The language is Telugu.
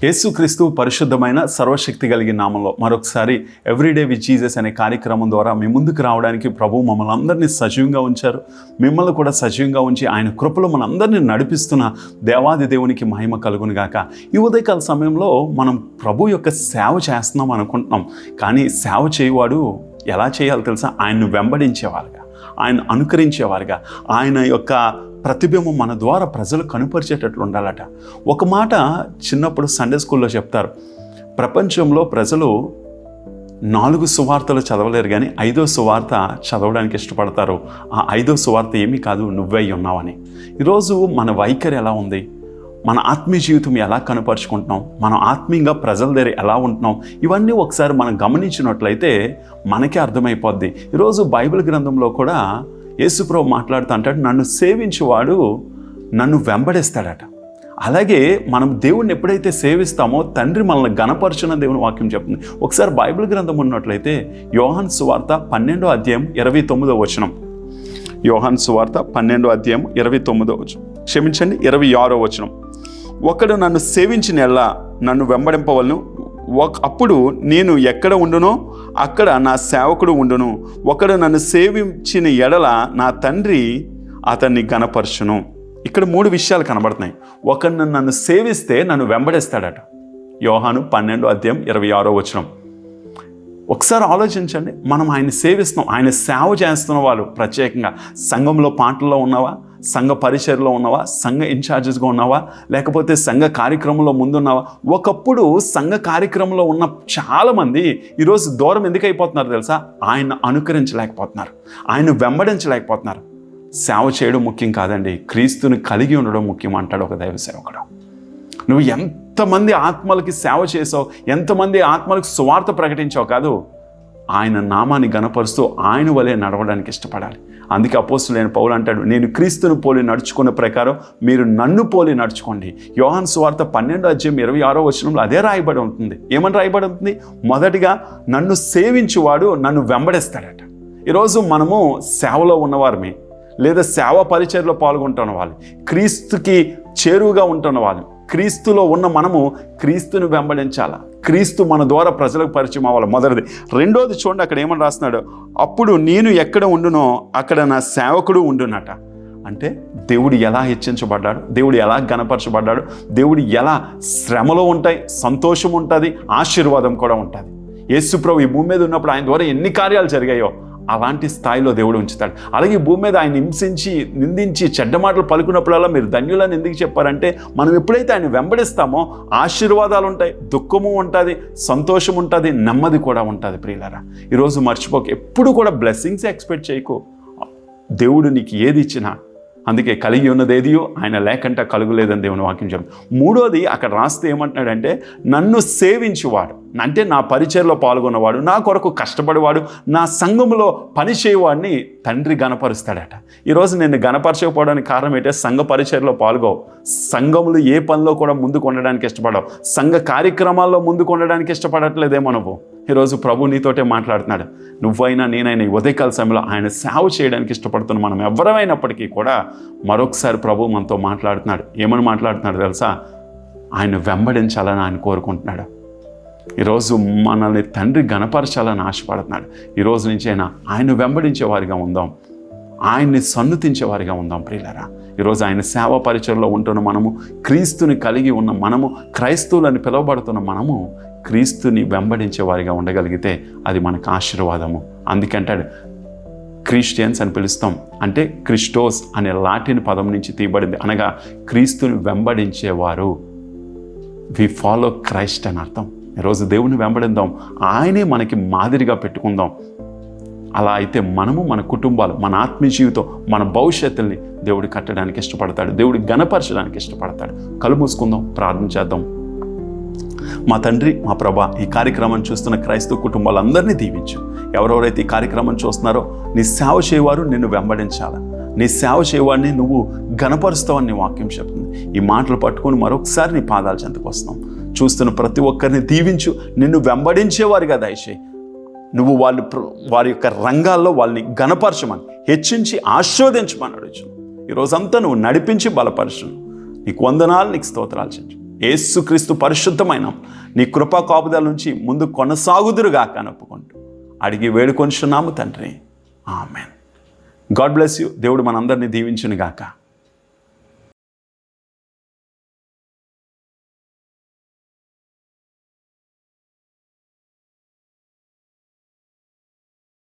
యేసుక్రీస్తు పరిశుద్ధమైన సర్వశక్తి కలిగిన నామంలో మరొకసారి ఎవ్రీడే విత్ జీసస్ అనే కార్యక్రమం ద్వారా మీ ముందుకు రావడానికి ప్రభువు మమ్మల్ని అందరినీ సజీవంగా ఉంచారు. మిమ్మల్ని కూడా సజీవంగా ఉంచి ఆయన కృపలో మనందరినీ నడిపిస్తున్న దేవాది దేవునికి మహిమ కలుగును గాక. ఈ ఉదయకాల సమయంలో మనం ప్రభు యొక్క సేవ చేస్తున్నాం అనుకుంటున్నాం, కానీ సేవ చేయవాడు ఎలా చేయాలో తెలుసా? ఆయన్ను వెంబడించేవారుగా, ఆయన అనుకరించేవారుగా, ఆయన యొక్క ప్రతిబింబం మన ద్వారా ప్రజలు కనుపరిచేటట్లు ఉండాలట. ఒక మాట చిన్నప్పుడు సండే స్కూల్లో చెప్తారు, ప్రపంచంలో ప్రజలు 4 సువార్తలు చదవలేరు, కానీ 5వ సువార్త చదవడానికి ఇష్టపడతారు. ఆ 5వ సువార్త ఏమీ కాదు, నువ్వై ఉన్నావని. ఈరోజు మన వైఖరి ఎలా ఉంది? మన ఆత్మీయ జీవితం ఎలా కనపరుచుకుంటున్నాం? మనం ఆత్మీయంగా ప్రజల దగ్గర ఎలా ఉంటున్నాం? ఇవన్నీ ఒకసారి మనం గమనించినట్లయితే మనకే అర్థమైపోద్ది. ఈరోజు బైబిల్ గ్రంథంలో కూడా యేసుప్రభు మాట్లాడుతూ అంటాడు, నన్ను సేవించేవాడు నన్ను వెంబడిస్తాడట. అలాగే మనం దేవుణ్ణి ఎప్పుడైతే సేవిస్తామో తండ్రి మనల్ని గణపరచున దేవుని వాక్యం చెప్తుంది. ఒకసారి బైబిల్ గ్రంథం ఉన్నట్లయితే యోహాను సువార్త 12వ అధ్యాయం 29వ వచనం. యోహాను సువార్త 12వ అధ్యాయం 29వ వచనం, క్షమించండి 26వ వచనం. ఒకడు నన్ను సేవించిన ఎడల నన్ను వెంబడింపవలను, అప్పుడు నేను ఎక్కడ ఉండునో అక్కడ నా సేవకుడు ఉండును. ఒకడు నన్ను సేవించిన ఎడల నా తండ్రి అతన్ని గణపరచును. ఇక్కడ 3 విషయాలు కనబడుతున్నాయి. ఒకడు నన్ను సేవిస్తే నన్ను వెంబడిస్తాడట. యోహాను 12వ అధ్యాయం 26వ వచనం. ఒకసారి ఆలోచించండి, మనం ఆయన సేవిస్తున్నాం, ఆయన సేవ చేస్తున్న వాళ్ళు ప్రత్యేకంగా సంఘంలో పాటల్లో ఉన్నావా, సంఘ పరిచర్లో ఉన్నావా, సంఘ ఇన్ఛార్జెస్గా ఉన్నావా, లేకపోతే సంఘ కార్యక్రమంలో ముందున్నావా? ఒకప్పుడు సంఘ కార్యక్రమంలో ఉన్న చాలామంది ఈరోజు దూరం ఎందుకు అయిపోతున్నారు తెలుసా? ఆయన అనుకరించలేకపోతున్నారు, ఆయన వెంబడించలేకపోతున్నారు. సేవ చేయడం ముఖ్యం కాదండి, క్రీస్తుని కలిగి ఉండడం ముఖ్యం అంటాడు ఒక దైవ సేవకుడు. నువ్వు ఎంతమంది ఆత్మలకి సేవ చేసావు, ఎంతమంది ఆత్మలకు సువార్త ప్రకటించావు కాదు, ఆయన నామాన్ని గణపరుస్తూ ఆయన వలె నడవడానికి ఇష్టపడాలి. అందుకే అపోస్తలుడైన పౌలు అంటాడు, నేను క్రీస్తును పోలి నడుచుకున్న ప్రకారం మీరు నన్ను పోలి నడుచుకోండి. యోహాను సువార్త 12వ అధ్యాయం 26వ వచనంలో అదే రాయబడి ఉంటుంది. ఏమని రాయబడి ఉంటుంది? మొదటిగా నన్ను సేవించువాడు నన్ను వెంబడిస్తాడట. ఈరోజు మనము సేవలో ఉన్నవారిని, లేదా సేవ పరిచర్లో పాల్గొంటున్న వాళ్ళు, క్రీస్తుకి చేరువుగా ఉంటున్న వాళ్ళు, క్రీస్తులో ఉన్న మనము క్రీస్తుని వెంబడించాలా, క్రీస్తు మన ద్వారా ప్రజలకు పరిచయం అవ్వాలి. మొదటిది. రెండోది చూడండి, అక్కడ ఏమని రాస్తున్నాడు? అప్పుడు నేను ఎక్కడ ఉండునో అక్కడ నా సేవకుడు ఉండునట. అంటే దేవుడు ఎలా హెచ్చించబడ్డాడు, దేవుడు ఎలా గణపరచబడ్డాడు, దేవుడు ఎలా శ్రమలో ఉంటాయి, సంతోషం ఉంటుంది, ఆశీర్వాదం కూడా ఉంటుంది. యేసుప్రభు ఈ భూమి మీద ఉన్నప్పుడు ఆయన ద్వారా ఎన్ని కార్యాలు జరిగాయో అలాంటి స్థాయిలో దేవుడు ఉంచుతాడు. అలాగే భూమి మీద ఆయన హింసించి, నిందించి, చెడ్డ మాటలు పలుకున్నప్పుడల్లా మీరు ధన్యులని ఎందుకు చెప్పారంటే, మనం ఎప్పుడైతే ఆయన వెంబడిస్తామో ఆశీర్వాదాలు ఉంటాయి, దుఃఖము ఉంటుంది, సంతోషం ఉంటుంది, నెమ్మది కూడా ఉంటుంది. ప్రియులారా, ఈరోజు మర్చిపోక, ఎప్పుడు కూడా బ్లెస్సింగ్స్ ఎక్స్పెక్ట్ చేయకు. దేవుడు నీకు ఏది ఇచ్చినా, అందుకే కలిగి ఉన్నది ఏదియో ఆయన లేకంటే కలుగులేదని దేవుని వాక్యం చెప్తుంది. మూడోది అక్కడ రాస్తే ఏమంటున్నాడంటే, నన్ను సేవించువాడు అంటే నా పరిచర్లో పాల్గొన్నవాడు, నా కొరకు కష్టపడేవాడు, నా సంఘంలో పనిచేయవాడిని తండ్రి గణపరుస్తాడట. ఈరోజు నేను గణపరచకపోవడానికి కారణం ఏంటంటే, సంఘ పరిచర్లో పాల్గొవు, సంఘములు ఏ పనిలో కూడా ముందుకు ఉండడానికి ఇష్టపడవు, సంఘ కార్యక్రమాల్లో ముందుకు ఉండడానికి ఇష్టపడట్లేదేమో నువ్వు. ఈరోజు ప్రభు నీతోటే మాట్లాడుతున్నాడు. నువ్వైనా నేనైనా ఈ ఉదయకాల సమయంలో ఆయన సేవ చేయడానికి ఇష్టపడుతున్న మనం ఎవరమైనప్పటికీ కూడా మరొకసారి ప్రభు మనతో మాట్లాడుతున్నాడు. ఏమని మాట్లాడుతున్నాడు తెలుసా? ఆయన వెంబడించాలని ఆయన కోరుకుంటున్నాడు. ఈరోజు మనల్ని తండ్రి గణపరచాలని ఆశపడుతున్నాడు. ఈరోజు నుంచి అయినా ఆయన వెంబడించే వారిగా ఉందాం, ఆయన్ని సన్నుతించేవారిగా ఉందాం. ప్రియులారా, ఈరోజు ఆయన సేవా పరిచయంలో ఉంటున్న మనము, క్రీస్తుని కలిగి ఉన్న మనము, క్రైస్తవులని పిలువబడుతున్న మనము క్రీస్తుని వెంబడించే వారిగా ఉండగలిగితే అది మనకు ఆశీర్వాదము. అందుకంటాడు క్రిస్టియన్స్ అని పిలుస్తాం. అంటే క్రిస్టోస్ అనే లాటిన్ పదం నుంచి తీయబడింది, అనగా క్రీస్తుని వెంబడించేవారు. వి ఫాలో క్రైస్ట్ అని అర్థం. ఈరోజు దేవుని వెంబడిద్దాం, ఆయనే మనకి మాదిరిగా పెట్టుకుందాం. అలా అయితే మనము, మన కుటుంబాలు, మన ఆత్మీయ జీవితం, మన భవిష్యత్తుల్ని దేవుడు కట్టడానికి ఇష్టపడతాడు, దేవుడు గణపరచడానికి ఇష్టపడతాడు. కళ్ళు మూసుకుందాం, ప్రార్థన చేద్దాం. మా తండ్రి, మా ప్రభా, ఈ కార్యక్రమాన్ని చూస్తున్న క్రైస్తవ కుటుంబాలందరినీ దీవించు. ఎవరెవరైతే ఈ కార్యక్రమం చూస్తున్నారో, నీ సేవ చేయవారు నిన్ను వెంబడించాలా, నీ సేవ చేయవాడిని నువ్వు గణపరుస్తావని నీ వాక్యం చెప్తుంది. ఈ మాటలు పట్టుకొని మరొకసారి నీ పాదాల చెంతకు వస్తాం. చూస్తున్న ప్రతి ఒక్కరిని దీవించు, నిన్ను వెంబడించేవారిగా దయచేయి. నువ్వు వారి యొక్క రంగాల్లో వాళ్ళని గణపరచమని, హెచ్చించి ఆశీర్వదించమని అడుగుచు. ఈరోజంతా నువ్వు నడిపించి బలపరచు. నీకు వందనాలు, నీకు స్తోత్రాలు చెంచు. యేసుక్రీస్తు పరిశుద్ధమైన నీ కృపా కాపుదల నుంచి ముందు కొనసాగుదురుగాక నొప్పుకుంటూ అడిగి వేడుకొంచున్నాము తండ్రి. ఆమెన్. God bless you. దేవుడు మనందరినీ దీవించును గాక.